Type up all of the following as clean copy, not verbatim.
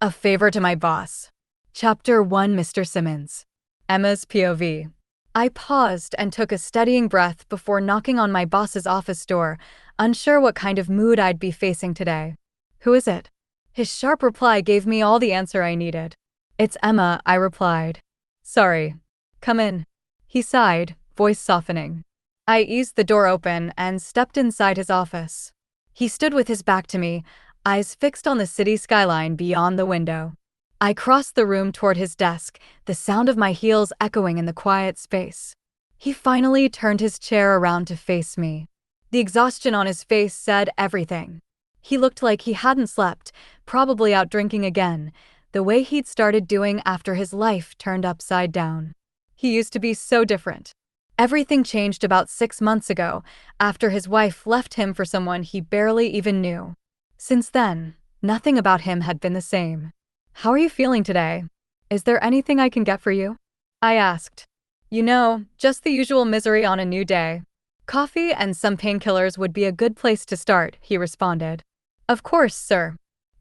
A favor to my boss. Chapter 1, Mr. Simmons. Emma's POV. I paused and took a steadying breath before knocking on my boss's office door, unsure what kind of mood I'd be facing today. Who is it? His sharp reply gave me all the answer I needed. It's Emma, I replied. Sorry. Come in. He sighed, voice softening. I eased the door open and stepped inside his office. He stood with his back to me, eyes fixed on the city skyline beyond the window. I crossed the room toward his desk, the sound of my heels echoing in the quiet space. He finally turned his chair around to face me. The exhaustion on his face said everything. He looked like he hadn't slept, probably out drinking again, the way he'd started doing after his life turned upside down. He used to be so different. Everything changed about 6 months ago, after his wife left him for someone he barely even knew. Since then, nothing about him had been the same. How are you feeling today? Is there anything I can get for you? I asked. You know, just the usual misery on a new day. Coffee and some painkillers would be a good place to start, he responded. Of course, sir.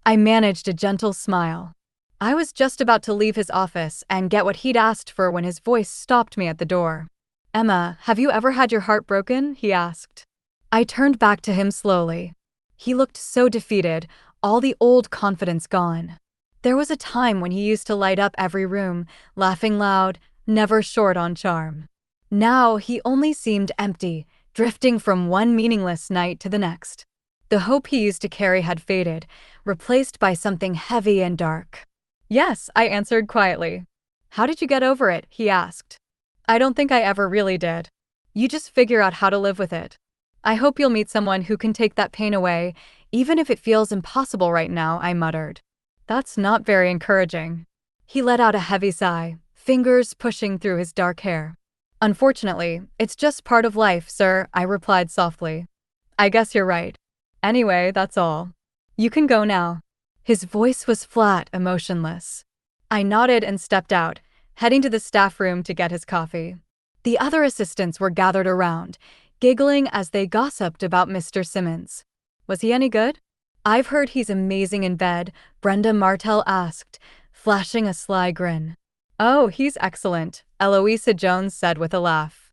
I managed a gentle smile. I was just about to leave his office and get what he'd asked for when his voice stopped me at the door. Emma, have you ever had your heart broken? He asked. I turned back to him slowly. He looked so defeated, all the old confidence gone. There was a time when he used to light up every room, laughing loud, never short on charm. Now he only seemed empty, drifting from one meaningless night to the next. The hope he used to carry had faded, replaced by something heavy and dark. Yes, I answered quietly. How did you get over it? He asked. I don't think I ever really did. You just figure out how to live with it. I hope you'll meet someone who can take that pain away, even if it feels impossible right now, I muttered. That's not very encouraging. He let out a heavy sigh, fingers pushing through his dark hair. Unfortunately, it's just part of life, sir, I replied softly. I guess you're right. Anyway, that's all. You can go now. His voice was flat, emotionless. I nodded and stepped out, heading to the staff room to get his coffee. The other assistants were gathered around, giggling as they gossiped about Mr. Simmons. Was he any good? I've heard he's amazing in bed, Brenda Martell asked, flashing a sly grin. Oh, he's excellent, Eloisa Jones said with a laugh.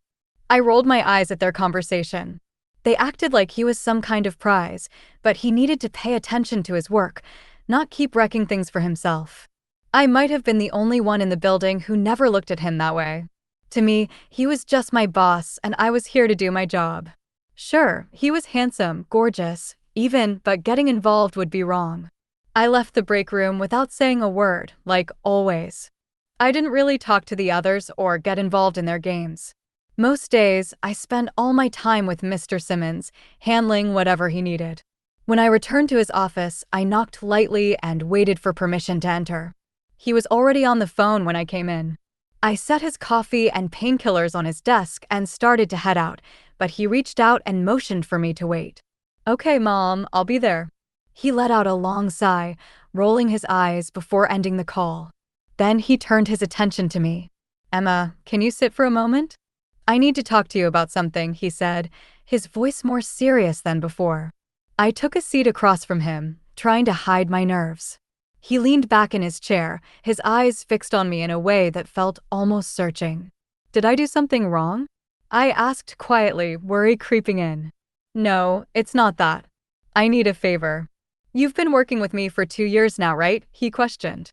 I rolled my eyes at their conversation. They acted like he was some kind of prize, but he needed to pay attention to his work, not keep wrecking things for himself. I might have been the only one in the building who never looked at him that way. To me, he was just my boss, and I was here to do my job. Sure, he was handsome, gorgeous, even, but getting involved would be wrong. I left the break room without saying a word, like always. I didn't really talk to the others or get involved in their games. Most days, I spent all my time with Mr. Simmons, handling whatever he needed. When I returned to his office, I knocked lightly and waited for permission to enter. He was already on the phone when I came in. I set his coffee and painkillers on his desk and started to head out, but he reached out and motioned for me to wait. Okay, Mom, I'll be there. He let out a long sigh, rolling his eyes before ending the call. Then he turned his attention to me. Emma, can you sit for a moment? I need to talk to you about something, he said, his voice more serious than before. I took a seat across from him, trying to hide my nerves. He leaned back in his chair, his eyes fixed on me in a way that felt almost searching. Did I do something wrong? I asked quietly, worry creeping in. No, it's not that. I need a favor. You've been working with me for 2 years now, right? He questioned.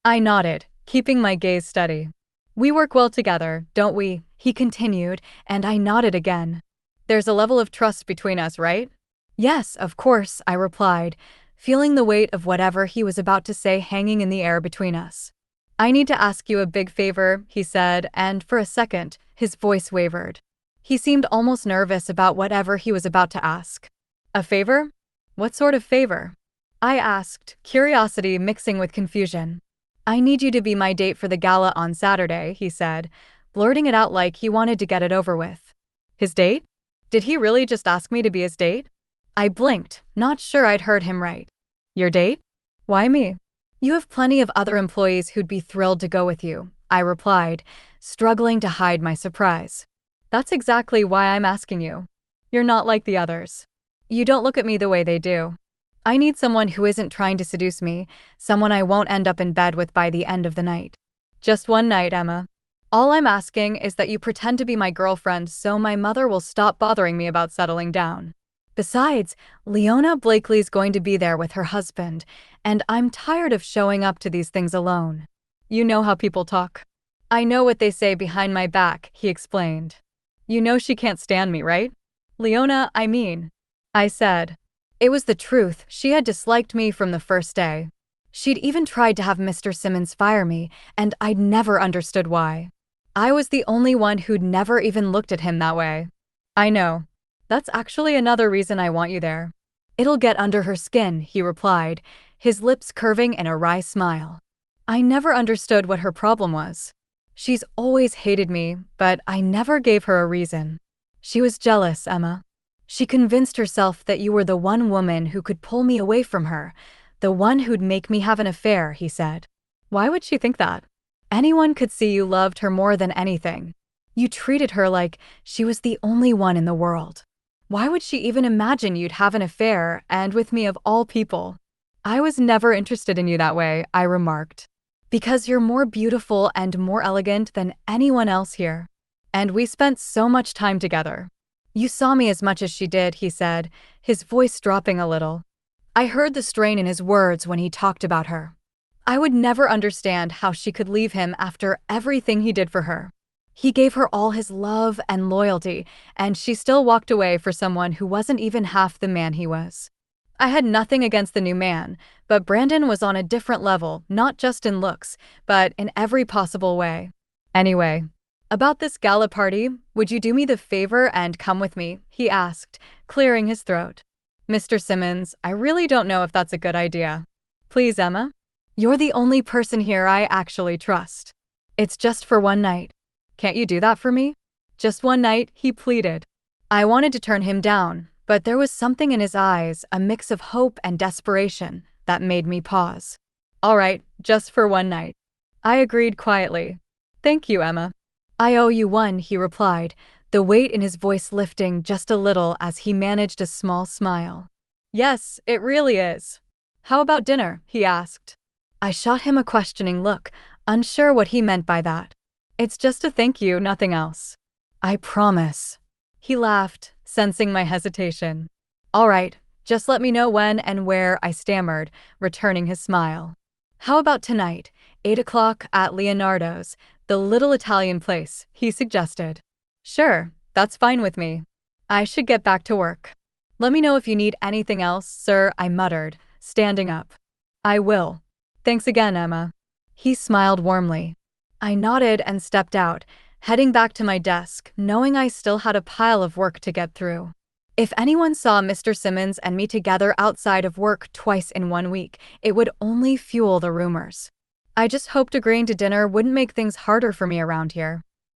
I nodded, keeping my gaze steady. We work well together, don't we? He continued, and I nodded again. There's a level of trust between us, right? Yes, of course, I replied, feeling the weight of whatever he was about to say hanging in the air between us. I need to ask you a big favor, he said, and for a second, his voice wavered. He seemed almost nervous about whatever he was about to ask. A favor? What sort of favor? I asked, curiosity mixing with confusion. I need you to be my date for the gala on Saturday, he said, blurting it out like he wanted to get it over with. His date? Did he really just ask me to be his date? I blinked, not sure I'd heard him right. Your date? Why me? You have plenty of other employees who'd be thrilled to go with you, I replied, struggling to hide my surprise. That's exactly why I'm asking you. You're not like the others. You don't look at me the way they do. I need someone who isn't trying to seduce me, someone I won't end up in bed with by the end of the night. Just one night, Emma. All I'm asking is that you pretend to be my girlfriend so my mother will stop bothering me about settling down. Besides, Leona Blakely's going to be there with her husband, and I'm tired of showing up to these things alone. You know how people talk. I know what they say behind my back, he explained. You know she can't stand me, right? Leona, I mean. I said. It was the truth, she had disliked me from the first day. She'd even tried to have Mr. Simmons fire me, and I'd never understood why. I was the only one who'd never even looked at him that way. I know. That's actually another reason I want you there. It'll get under her skin, he replied, his lips curving in a wry smile. I never understood what her problem was. She's always hated me, but I never gave her a reason. She was jealous, Emma. She convinced herself that you were the one woman who could pull me away from her, the one who'd make me have an affair, he said. Why would she think that? Anyone could see you loved her more than anything. You treated her like she was the only one in the world. Why would she even imagine you'd have an affair, and with me of all people? I was never interested in you that way, I remarked. Because you're more beautiful and more elegant than anyone else here. And we spent so much time together. You saw me as much as she did, he said, his voice dropping a little. I heard the strain in his words when he talked about her. I would never understand how she could leave him after everything he did for her. He gave her all his love and loyalty, and she still walked away for someone who wasn't even half the man he was. I had nothing against the new man, but Brandon was on a different level, not just in looks, but in every possible way. Anyway, about this gala party, would you do me the favor and come with me? He asked, clearing his throat. Mr. Simmons, I really don't know if that's a good idea. Please, Emma? You're the only person here I actually trust. It's just for one night. Can't you do that for me? Just one night, he pleaded. I wanted to turn him down, but there was something in his eyes, a mix of hope and desperation, that made me pause. All right, just for one night. I agreed quietly. Thank you, Emma. I owe you one, he replied, the weight in his voice lifting just a little as he managed a small smile. Yes, it really is. How about dinner? He asked. I shot him a questioning look, unsure what he meant by that. It's just a thank you, nothing else. I promise. He laughed, sensing my hesitation. All right, just let me know when and where, I stammered, returning his smile. How about tonight, 8 o'clock at Leonardo's, the little Italian place, he suggested. Sure, that's fine with me. I should get back to work. Let me know if you need anything else, sir, I muttered, standing up. I will. Thanks again, Emma. He smiled warmly. I nodded and stepped out, heading back to my desk, knowing I still had a pile of work to get through. If anyone saw Mr. Simmons and me together outside of work twice in 1 week, it would only fuel the rumors. I just hoped agreeing to dinner wouldn't make things harder for me around here.